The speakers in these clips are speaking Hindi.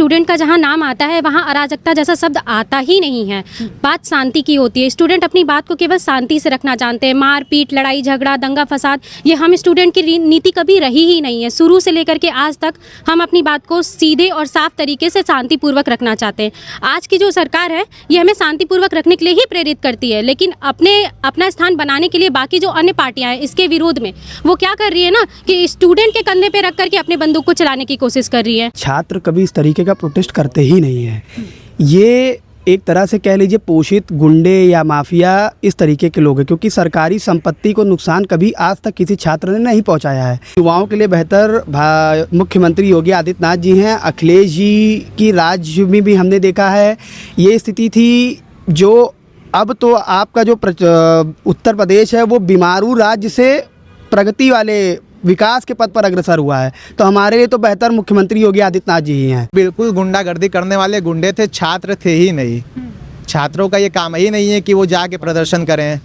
स्टूडेंट का जहाँ नाम आता है वहाँ अराजकता जैसा शब्द आता ही नहीं है। बात शांति की होती है। स्टूडेंट अपनी बात को केवल शांति से रखना जानते हैं। मार पीट, लड़ाई झगड़ा, दंगा फसाद, ये हम स्टूडेंट की नीति कभी रही ही नहीं है। शुरू से लेकर के आज तक हम अपनी बात को सीधे और साफ तरीके से शांतिपूर्वक रखना चाहते हैं। आज की जो सरकार है ये हमें शांतिपूर्वक रखने के लिए ही प्रेरित करती है, लेकिन अपना स्थान बनाने के लिए बाकी जो अन्य पार्टियां हैं इसके विरोध में वो क्या कर रही है ना कि स्टूडेंट के कंधे पे रख करके अपने बंदूक को चलाने की कोशिश कर रही है। छात्र कभी इस तरीके का प्रोटेस्ट करते ही नहीं है। ये एक तरह से कह लीजिए पोषित गुंडे या माफिया इस तरीके के लोग हैं, क्योंकि सरकारी संपत्ति को नुकसान कभी आज तक किसी छात्र ने नहीं पहुंचाया है। युवाओं के लिए बेहतर मुख्यमंत्री योगी आदित्यनाथ जी हैं। अखिलेश जी की राज्य में भी हमने देखा है ये स्थिति थी। जो अब तो आपका जो उत्तर प्रदेश है वो बीमारू राज्य से प्रगति वाले विकास के पद पर अग्रसर हुआ है। तो हमारे लिए तो बेहतर मुख्यमंत्री योगी आदित्यनाथ जी ही हैं। बिल्कुल गुंडागर्दी करने वाले गुंडे थे, छात्र थे ही नहीं। छात्रों का ये काम ही नहीं है कि वो जाके प्रदर्शन करें,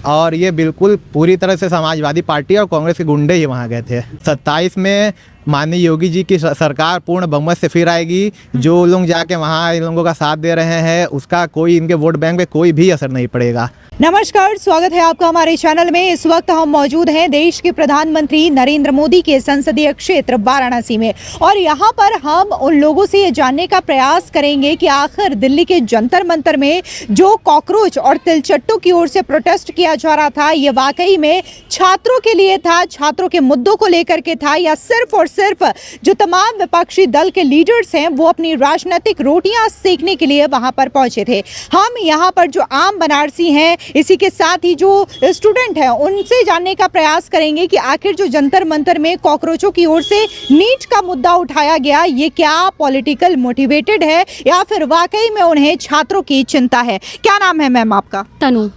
और ये बिल्कुल पूरी तरह से समाजवादी पार्टी और कांग्रेस के गुंडे ही वहाँ गए थे। 27 में माननीय योगी जी की सरकार पूर्ण बहुमत से फिर आएगी। जो लोग जाके वहाँ इन लोगों का साथ दे रहे हैं उसका कोई इनके वोट बैंक पे कोई भी असर नहीं पड़ेगा। नमस्कार, स्वागत है आपका हमारे चैनल में। इस वक्त हम मौजूद हैं देश के प्रधानमंत्री नरेंद्र मोदी के संसदीय क्षेत्र वाराणसी में, और यहाँ पर हम उन लोगों से ये जानने का प्रयास करेंगे कि आखिर दिल्ली के जंतर मंतर में जो कॉकरोच और तिलचट्टों की ओर से प्रोटेस्ट किया जा रहा था ये वाकई में छात्रों के लिए था, छात्रों के मुद्दों को लेकर के था, या सिर्फ और सिर्फ जो तमाम विपक्षी दल के लीडर्स हैं वो अपनी राजनीतिक रोटियां सेकने के लिए वहां पर पहुंचे थे। हम यहाँ पर जो आम बनारसी हैं, इसी के साथ ही जो स्टूडेंट हैं, उनसे जानने का प्रयास करेंगे कि आखिर जो जंतर मंतर में कॉकरोचों की ओर से नीट का मुद्दा उठाया गया ये क्या पॉलिटिकल मोटिवेटेड है या फिर वाकई में उन्हें छात्रों की चिंता है। क्या नाम है मैम आपका? तनु।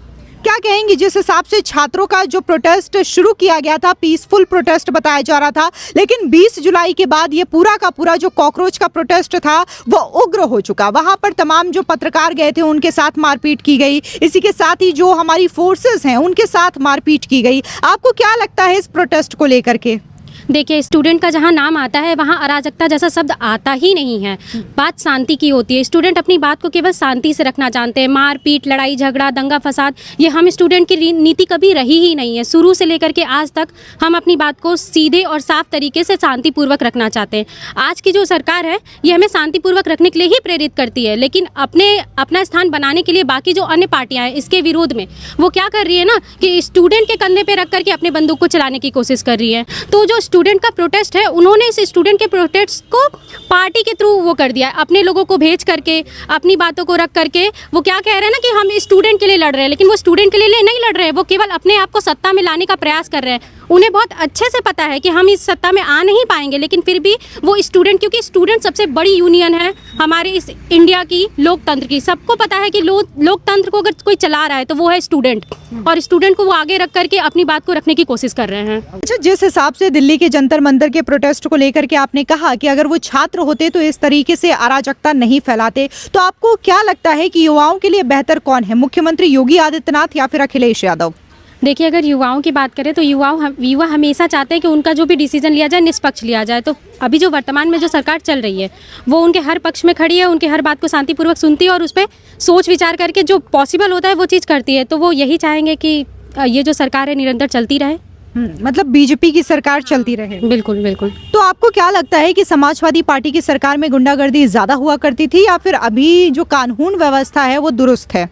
क्या कहेंगी, जिस हिसाब से छात्रों का जो प्रोटेस्ट शुरू किया गया था, पीसफुल प्रोटेस्ट बताया जा रहा था, लेकिन 20 जुलाई के बाद ये पूरा का पूरा जो कॉकरोच का प्रोटेस्ट था वो उग्र हो चुका। वहां पर तमाम जो पत्रकार गए थे उनके साथ मारपीट की गई, इसी के साथ ही जो हमारी फोर्सेस हैं उनके साथ मारपीट की गई। आपको क्या लगता है इस प्रोटेस्ट को लेकर के? देखिए, स्टूडेंट का जहाँ नाम आता है वहाँ अराजकता जैसा शब्द आता ही नहीं है। बात शांति की होती है। स्टूडेंट अपनी बात को केवल शांति से रखना जानते हैं। मार पीट, लड़ाई झगड़ा, दंगा फसाद, ये हम स्टूडेंट की नीति कभी रही ही नहीं है। शुरू से लेकर के आज तक हम अपनी बात को सीधे और साफ तरीके से शांतिपूर्वक रखना चाहते हैं। आज की जो सरकार है ये हमें शांतिपूर्वक रखने के लिए ही प्रेरित करती है, लेकिन अपना स्थान बनाने के लिए बाकी जो अन्य पार्टियां हैं इसके विरोध में वो क्या कर रही है ना कि स्टूडेंट के कंधे पे रख करके अपने बंदूक को चलाने की कोशिश कर रही है। तो जो स्टूडेंट का प्रोटेस्ट है उन्होंने इस स्टूडेंट के प्रोटेस्ट को पार्टी के थ्रू वो कर दिया, अपने लोगों को भेज करके, अपनी बातों को रख करके वो क्या कह रहे हैं ना कि हम स्टूडेंट के लिए लड़ रहे हैं, लेकिन वो स्टूडेंट के लिए नहीं लड़ रहे हैं। वो केवल अपने आप को सत्ता में लाने का प्रयास कर रहे हैं। उन्हें बहुत अच्छे से पता है कि हम इस सत्ता में आ नहीं पाएंगे, लेकिन फिर भी वो स्टूडेंट, क्योंकि स्टूडेंट सबसे बड़ी यूनियन है हमारे इस इंडिया की, लोकतंत्र की। सबको पता है कि लोकतंत्र को अगर कोई चला रहा है तो वो है स्टूडेंट, और स्टूडेंट को वो आगे रख करके अपनी बात को रखने की कोशिश कर रहे हैं। अच्छा, जिस हिसाब से दिल्ली के जंतर मंतर के प्रोटेस्ट को लेकर के आपने कहा कि अगर वो छात्र होते तो इस तरीके से अराजकता नहीं फैलाते, तो आपको क्या लगता है कि युवाओं के लिए बेहतर कौन है, मुख्यमंत्री योगी आदित्यनाथ या फिर अखिलेश यादव? देखिए, अगर युवाओं की बात करें तो युवा हमेशा चाहते हैं कि उनका जो भी डिसीजन लिया जाए निष्पक्ष लिया जाए। तो अभी जो वर्तमान में जो सरकार चल रही है वो उनके हर पक्ष में खड़ी है, उनके हर बात को शांतिपूर्वक सुनती है और उस पर सोच विचार करके जो पॉसिबल होता है वो चीज़ करती है। तो वो यही चाहेंगे कि ये जो सरकार है निरंतर चलती रहे। मतलब बीजेपी की सरकार चलती रहे। बिल्कुल बिल्कुल। तो आपको क्या लगता है कि समाजवादी पार्टी की सरकार में गुंडागर्दी ज़्यादा हुआ करती थी या फिर अभी जो कानून व्यवस्था है वो दुरुस्त है?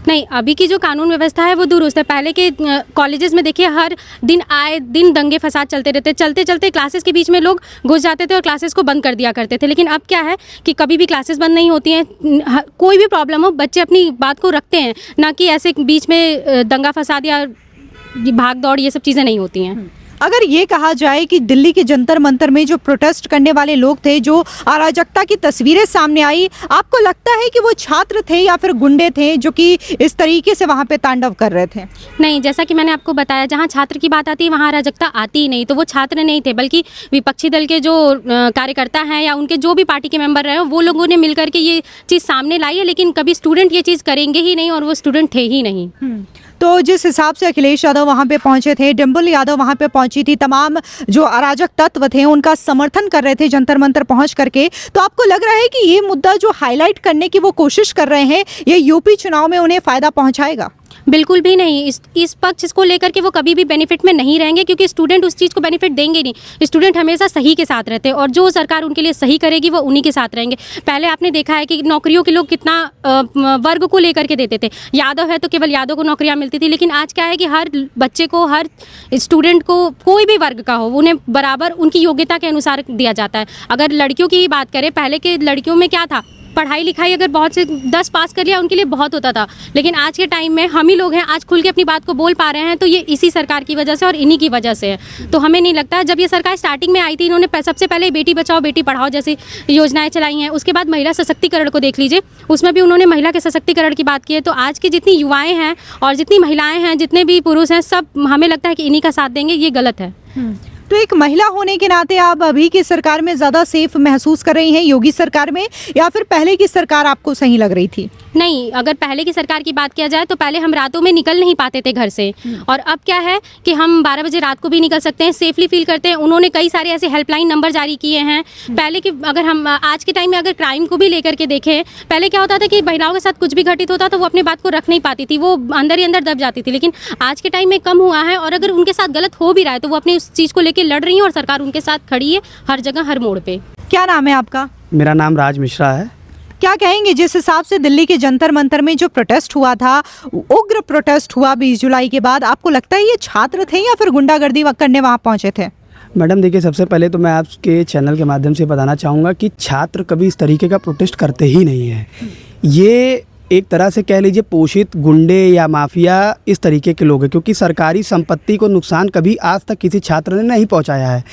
नहीं, अभी की जो कानून व्यवस्था है वो दुरुस्त है। पहले के कॉलेजेस में देखिए हर दिन आए दिन दंगे फसाद चलते रहते, चलते चलते क्लासेस के बीच में लोग घुस जाते थे और क्लासेस को बंद कर दिया करते थे। लेकिन अब क्या है कि कभी भी क्लासेस बंद नहीं होती हैं, कोई भी प्रॉब्लम हो बच्चे अपनी बात को रखते हैं, ना कि ऐसे बीच में दंगा फसाद या भाग दौड़ ये सब चीज़ें नहीं होती हैं। अगर ये कहा जाए कि दिल्ली के जंतर मंतर में जो प्रोटेस्ट करने वाले लोग थे, जो अराजकता की तस्वीरें सामने आई, आपको लगता है कि वो छात्र थे या फिर गुंडे थे जो कि इस तरीके से वहाँ पे तांडव कर रहे थे? नहीं, जैसा कि मैंने आपको बताया, जहाँ छात्र की बात आती है वहाँ अराजकता आती ही नहीं। तो वो छात्र नहीं थे, बल्कि विपक्षी दल के जो कार्यकर्ता हैं या उनके जो भी पार्टी के मेंबर रहे वो लोगों ने मिलकर के ये चीज़ सामने लाई है। लेकिन कभी स्टूडेंट ये चीज़ करेंगे ही नहीं और वो स्टूडेंट थे ही नहीं। तो जिस हिसाब से अखिलेश यादव वहां पे पहुंचे थे, डिम्पल यादव वहां पे पहुंची थी, तमाम जो अराजक तत्व थे उनका समर्थन कर रहे थे जंतर मंतर पहुंच करके, तो आपको लग रहा है कि ये मुद्दा जो हाईलाइट करने की वो कोशिश कर रहे हैं, ये यूपी चुनाव में उन्हें फायदा पहुंचाएगा? बिल्कुल भी नहीं। इस पक्ष को लेकर के वो कभी भी बेनिफिट में नहीं रहेंगे, क्योंकि स्टूडेंट उस चीज़ को बेनिफिट देंगे नहीं। स्टूडेंट हमेशा सही के साथ रहते हैं और जो सरकार उनके लिए सही करेगी वो उन्हीं के साथ रहेंगे। पहले आपने देखा है कि नौकरियों के लोग कितना वर्ग को लेकर के देते थे। यादव है तो केवल यादव को नौकरियां मिलती थी, लेकिन आज क्या है कि हर बच्चे को, हर स्टूडेंट को, कोई भी वर्ग का हो, उन्हें बराबर उनकी योग्यता के अनुसार दिया जाता है। अगर लड़कियों की बात करें, पहले के लड़कियों में क्या था, पढ़ाई लिखाई अगर बहुत से 10 पास कर लिया उनके लिए बहुत होता था, लेकिन आज के टाइम में हम ही लोग हैं आज खुल के अपनी बात को बोल पा रहे हैं, तो ये इसी सरकार की वजह से और इन्हीं की वजह से है। तो हमें नहीं लगता, जब ये सरकार स्टार्टिंग में आई थी, इन्होंने सबसे पहले बेटी बचाओ बेटी पढ़ाओ जैसी योजनाएं चलाई हैं। उसके बाद महिला सशक्तिकरण को देख लीजिए, उसमें भी उन्होंने महिला के सशक्तिकरण की बात की है। तो आज की जितनी युवाएं हैं और जितनी महिलाएं हैं, जितने भी पुरुष हैं, सब हमें लगता है कि इन्हीं का साथ देंगे। ये गलत है। तो एक महिला होने के नाते आप अभी की सरकार में ज़्यादा सेफ महसूस कर रही हैं, योगी सरकार में, या फिर पहले की सरकार आपको सही लग रही थी? नहीं, अगर पहले की सरकार की बात किया जाए तो पहले हम रातों में निकल नहीं पाते थे घर से, और अब क्या है कि हम 12 बजे रात को भी निकल सकते हैं, सेफली फील करते हैं। उन्होंने कई सारे ऐसे हेल्पलाइन नंबर जारी किए हैं। पहले की, अगर हम आज के टाइम में अगर क्राइम को भी लेकर के देखें, पहले क्या होता था कि महिलाओं के साथ कुछ भी घटित होता तो वो अपनी बात को रख नहीं पाती थी, वो अंदर ही अंदर दब जाती थी। लेकिन आज के टाइम में कम हुआ है, और अगर उनके साथ गलत हो भी रहा है तो वो अपनी उस चीज़ को लेकर लड़ रही है और सरकार उनके साथ खड़ी है हर जगह, हर मोड़ पे। क्या नाम है आपका? मेरा नाम राज मिश्रा है। क्या कहेंगे, जिस हिसाब से दिल्ली के जंतर मंतर में जो प्रोटेस्ट हुआ था, उग्र प्रोटेस्ट हुआ 20 जुलाई के बाद, आपको लगता है ये छात्र थे या फिर गुंडागर्दी करने वहां पहुंचे थे? मैडम देखिए, सबसे पहले तो मैं आपके चैनल के माध्यम से बताना चाहूँगा कि छात्र कभी इस तरीके का प्रोटेस्ट करते ही नहीं है। ये एक तरह से कह लीजिए पोषित गुंडे या माफिया इस तरीके के लोग हैं, क्योंकि सरकारी संपत्ति को नुकसान कभी आज तक किसी छात्र ने नहीं पहुंचाया है।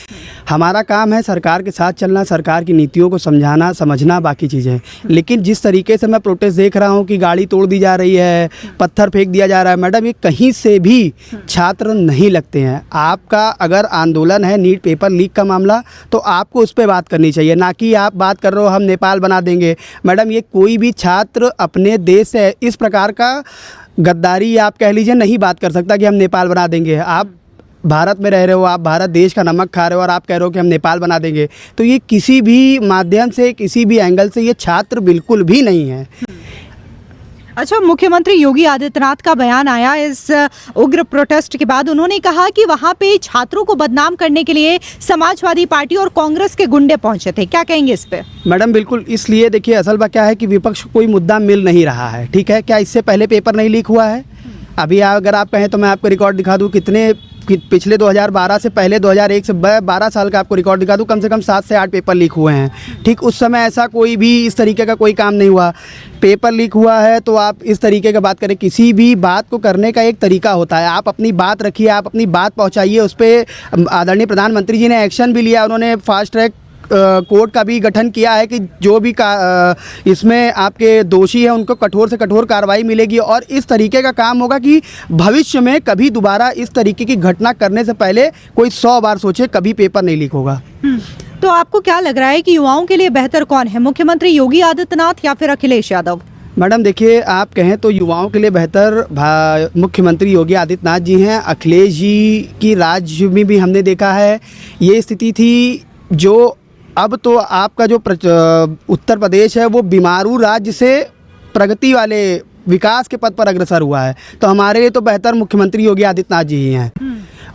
हमारा काम है सरकार के साथ चलना, सरकार की नीतियों को समझाना, समझना, बाकी चीज़ें। लेकिन जिस तरीके से मैं प्रोटेस्ट देख रहा हूं कि गाड़ी तोड़ दी जा रही है, पत्थर फेंक दिया जा रहा है, मैडम ये कहीं से भी छात्र नहीं लगते हैं। आपका अगर आंदोलन है नीट पेपर लीक का मामला, तो आपको उस पर बात करनी चाहिए, ना कि आप बात कर रहे हो हम नेपाल बना देंगे। मैडम ये कोई भी छात्र अपने देश से इस प्रकार का गद्दारी आप कह लीजिए नहीं बात कर सकता कि हम नेपाल बना देंगे। आप भारत में रह रहे हो, आप भारत देश का नमक खा रहे हो और आप कह रहे हो कि हम नेपाल बना देंगे, तो ये किसी भी माध्यम से, किसी भी एंगल से ये छात्र बिल्कुल भी नहीं है। अच्छा, मुख्यमंत्री योगी आदित्यनाथ का बयान आया इस उग्र प्रोटेस्ट के बाद। उन्होंने कहा कि वहां पे छात्रों को बदनाम करने के लिए समाजवादी पार्टी और कांग्रेस के गुंडे पहुंचे थे। क्या कहेंगे इस पे? मैडम बिल्कुल, इसलिए देखिए असल बात क्या है कि विपक्ष को कोई मुद्दा मिल नहीं रहा है, ठीक है। क्या इससे पहले पेपर नहीं लीक हुआ है? अभी अगर आप कहें तो मैं आपको रिकॉर्ड दिखा दूं, कितने पिछले 2012 से पहले 2001 से 12 साल का आपको रिकॉर्ड दिखा दूं, कम से कम 7 से 8 पेपर लीक हुए हैं। ठीक, उस समय ऐसा कोई भी इस तरीके का कोई काम नहीं हुआ। पेपर लीक हुआ है तो आप इस तरीके का बात करें, किसी भी बात को करने का एक तरीका होता है। आप अपनी बात रखिए, आप अपनी बात पहुंचाइए, उस पर आदरणीय प्रधानमंत्री जी ने एक्शन भी लिया। उन्होंने फास्ट ट्रैक कोर्ट का भी गठन किया है कि जो भी इसमें आपके दोषी हैं उनको कठोर से कठोर कार्रवाई मिलेगी, और इस तरीके का काम होगा कि भविष्य में कभी दोबारा इस तरीके की घटना करने से पहले कोई 100 बार सोचे, कभी पेपर नहीं लीक होगा। तो आपको क्या लग रहा है कि युवाओं के लिए बेहतर कौन है, मुख्यमंत्री योगी आदित्यनाथ या फिर अखिलेश यादव? मैडम देखिए, आप कहें तो युवाओं के लिए बेहतर मुख्यमंत्री योगी आदित्यनाथ जी हैं। अखिलेश जी की राज्य में भी हमने देखा है ये स्थिति थी। जो अब तो आपका जो उत्तर प्रदेश है वो बीमारू राज्य से प्रगति वाले विकास के पद पर अग्रसर हुआ है, तो हमारे लिए तो बेहतर मुख्यमंत्री योगी आदित्यनाथ जी ही हैं।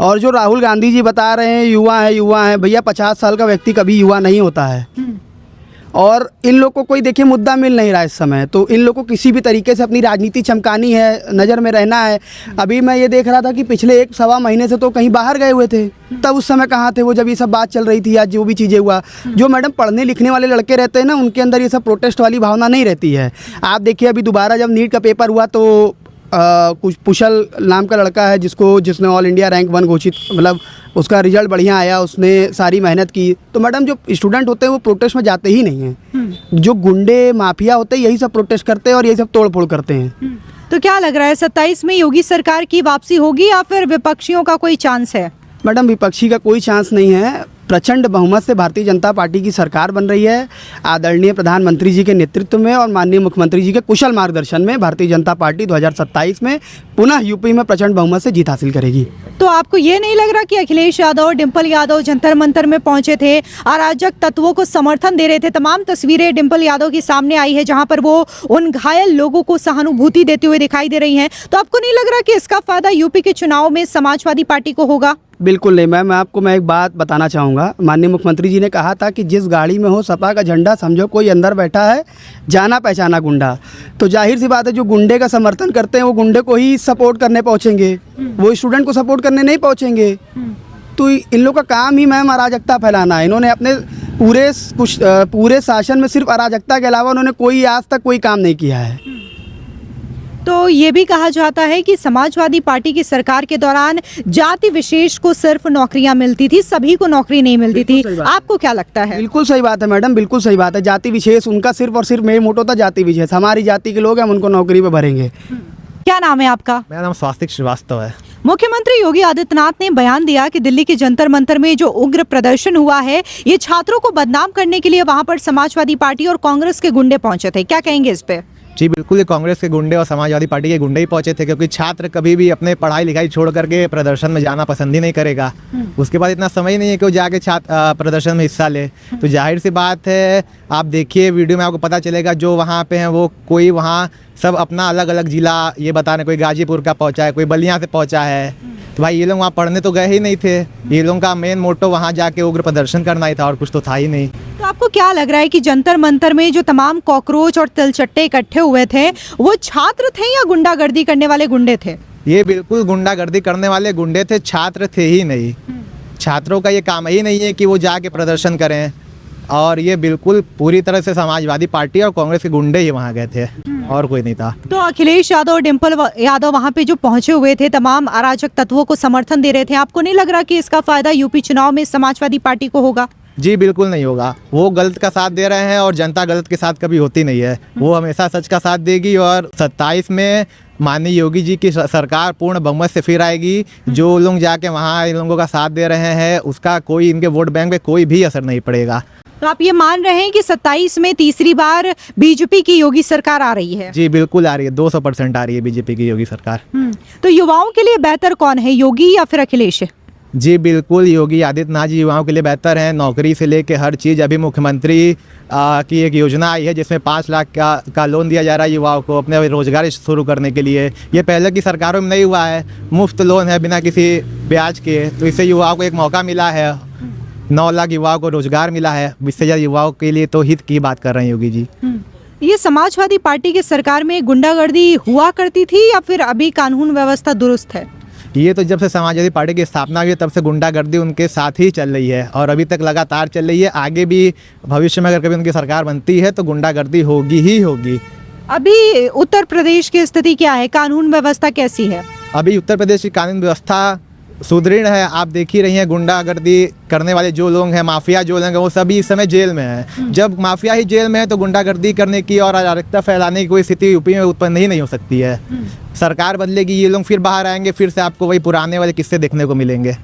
और जो राहुल गांधी जी बता रहे हैं युवा है, भैया 50 साल का व्यक्ति कभी युवा नहीं होता है। और इन लोग को कोई देखिए मुद्दा मिल नहीं रहा इस समय, तो इन लोग को किसी भी तरीके से अपनी राजनीति चमकानी है, नज़र में रहना है। अभी मैं ये देख रहा था कि पिछले 1-1.25 महीने से तो कहीं बाहर गए हुए थे, तब उस समय कहाँ थे वो जब ये सब बात चल रही थी या जो भी चीज़ें हुआ। जो मैडम पढ़ने लिखने वाले लड़के रहते हैं ना, उनके अंदर ये सब प्रोटेस्ट वाली भावना नहीं रहती है। आप देखिए अभी दोबारा जब नीट का पेपर हुआ तो कुछ कुशल नाम का लड़का है जिसने ऑल इंडिया रैंक 1 घोषित, मतलब उसका रिजल्ट बढ़िया आया, उसने सारी मेहनत की। तो मैडम जो स्टूडेंट होते हैं वो प्रोटेस्ट में जाते ही नहीं हैं। जो गुंडे माफिया होते हैं यही सब प्रोटेस्ट करते हैं और यही सब तोड़ फोड़ करते हैं। तो क्या लग रहा है 27 में योगी सरकार की वापसी होगी या फिर विपक्षियों का कोई चांस है? मैडम विपक्षी का कोई चांस नहीं है। प्रचंड बहुमत से भारतीय जनता पार्टी की सरकार बन रही है। आदरणीय प्रधानमंत्री जी के नेतृत्व में और माननीय मुख्यमंत्री जी के कुशल मार्गदर्शन में भारतीय जनता पार्टी 2027 में पुनः यूपी में प्रचंड बहुमत से जीत हासिल करेगी। तो आपको ये नहीं लग रहा कि अखिलेश यादव, डिम्पल यादव जंतर मंतर में पहुंचे थे, अराजक तत्वों को समर्थन दे रहे थे? तमाम तस्वीरें डिम्पल यादव की सामने आई है जहां पर वो उन घायल लोगों को सहानुभूति देते हुए दिखाई दे रही हैं। तो आपको नहीं लग रहा कि इसका फायदा यूपी के चुनाव में समाजवादी पार्टी को होगा? बिल्कुल नहीं मैम, मैं एक बात बताना चाहूँगा। माननीय मुख्यमंत्री जी ने कहा था कि जिस गाड़ी में हो सपा का झंडा, समझो कोई अंदर बैठा है, जाना पहचाना गुंडा। तो जाहिर सी बात है, जो गुंडे का समर्थन करते हैं वो गुंडे को ही सपोर्ट करने पहुँचेंगे, वो स्टूडेंट को सपोर्ट करने नहीं पहुँचेंगे। तो इन लोग का काम ही मैम अराजकता फैलाना है। इन्होंने अपने पूरे शासन में सिर्फ अराजकता के अलावा उन्होंने कोई आज तक कोई काम नहीं किया है। तो ये भी कहा जाता है कि समाजवादी पार्टी की सरकार के दौरान जाति विशेष को सिर्फ नौकरियां मिलती थी, सभी को नौकरी नहीं मिलती थी। आपको क्या लगता है? बिल्कुल सही बात है मैडम, बिल्कुल सही बात है। जाति विशेष उनका सिर्फ और सिर्फ मेन मोटो था, जाति विशेष। हमारी जाति के लोग हैं, हम उनको नौकरी पे भरेंगे। क्या नाम है आपका? मेरा नाम स्वास्तिक श्रीवास्तव है। मुख्यमंत्री योगी आदित्यनाथ ने बयान दिया कि दिल्ली के जंतर मंतर में जो उग्र प्रदर्शन हुआ है, ये छात्रों को बदनाम करने के लिए वहां पर समाजवादी पार्टी और कांग्रेस के गुंडे पहुंचे थे। क्या कहेंगे इस पे? जी बिल्कुल, ये कांग्रेस के गुंडे और समाजवादी पार्टी के गुंडे ही पहुंचे थे, क्योंकि छात्र कभी भी अपने पढ़ाई लिखाई छोड़ करके प्रदर्शन में जाना पसंद ही नहीं करेगा। उसके बाद इतना समय नहीं है कि वो जाके प्रदर्शन में हिस्सा ले। तो जाहिर सी बात है, आप देखिए वीडियो में आपको पता चलेगा, जो वहाँ पे हैं वो कोई वहाँ सब अपना अलग अलग जिला ये बताने, कोई गाजीपुर का पहुँचा है, कोई बलिया से पहुँचा है। तो भाई ये लोग वहाँ पढ़ने तो गए ही नहीं थे। ये लोगों का मेन मोटो वहाँ जाके उग्र प्रदर्शन करना ही था, और कुछ तो था ही नहीं। तो आपको क्या लग रहा है कि जंतर मंतर में जो तमाम कॉकरोच और तिलचट्टे इकट्ठे हुए थे, वो छात्र थे या गुंडागर्दी करने वाले गुंडे थे? ये बिल्कुल गुंडागर्दी करने वाले गुंडे थे, छात्र थे ही नहीं। छात्रों का ये काम ही नहीं है कि वो जाके प्रदर्शन करें, और ये बिल्कुल पूरी तरह से समाजवादी पार्टी और कांग्रेस के गुंडे ही वहाँ गए थे, और कोई नहीं था। तो अखिलेश यादव और डिम्पल यादव वहाँ पे जो पहुंचे हुए थे, तमाम अराजक तत्वों को समर्थन दे रहे थे। आपको नहीं लग रहा कि इसका फायदा यूपी चुनाव में समाजवादी पार्टी को होगा? जी बिल्कुल नहीं होगा। वो गलत का साथ दे रहे हैं, और जनता गलत के साथ कभी होती नहीं है। वो हमेशा सच का साथ देगी, और 27 में माननीय योगी जी की सरकार पूर्ण बहुमत से फिर आएगी। जो लोग जाके वहाँ इन लोगों का साथ दे रहे हैं, उसका कोई इनके वोट बैंक पे कोई भी असर नहीं पड़ेगा। तो आप ये मान रहे हैं कि 27 में तीसरी बार बीजेपी की योगी सरकार आ रही है? जी बिल्कुल आ रही है, 200% आ रही है बीजेपी की योगी सरकार। तो युवाओं के लिए बेहतर कौन है, योगी या फिर अखिलेश? जी बिल्कुल, योगी आदित्यनाथ जी युवाओं के लिए बेहतर हैं, नौकरी से लेके हर चीज़। अभी मुख्यमंत्री की एक योजना आई है जिसमें 5 लाख का लोन दिया जा रहा है युवाओं को अपने रोजगार शुरू करने के लिए। ये पहले की सरकारों में नहीं हुआ है। मुफ्त लोन है बिना किसी ब्याज के, तो इससे युवाओं को एक मौका मिला है। 9 लाख युवाओं को रोजगार मिला है। इससे ज़्यादा युवाओं के लिए तो हित की बात कर रहे हैं योगी जी। ये समाजवादी पार्टी की सरकार में गुंडागर्दी हुआ करती थी या फिर अभी कानून व्यवस्था दुरुस्त है? ये तो जब से समाजवादी पार्टी की स्थापना हुई है तब से गुंडागर्दी उनके साथ ही चल रही है, और अभी तक लगातार चल रही है। आगे भी भविष्य में अगर कभी उनकी सरकार बनती है तो गुंडागर्दी होगी ही होगी। अभी उत्तर प्रदेश की स्थिति क्या है, कानून व्यवस्था कैसी है? अभी उत्तर प्रदेश की कानून व्यवस्था सुदृढ़ है। आप देख ही रही हैं, गुंडागर्दी करने वाले जो लोग हैं, माफिया जो लोग हैं, वो सभी इस समय जेल में हैं। जब माफिया ही जेल में है तो गुंडागर्दी करने की और अराजकता फैलाने की कोई स्थिति यूपी में उत्पन्न ही नहीं हो सकती है। सरकार बदलेगी, ये लोग फिर बाहर आएंगे, फिर से आपको वही पुराने वाले किस्से देखने को मिलेंगे।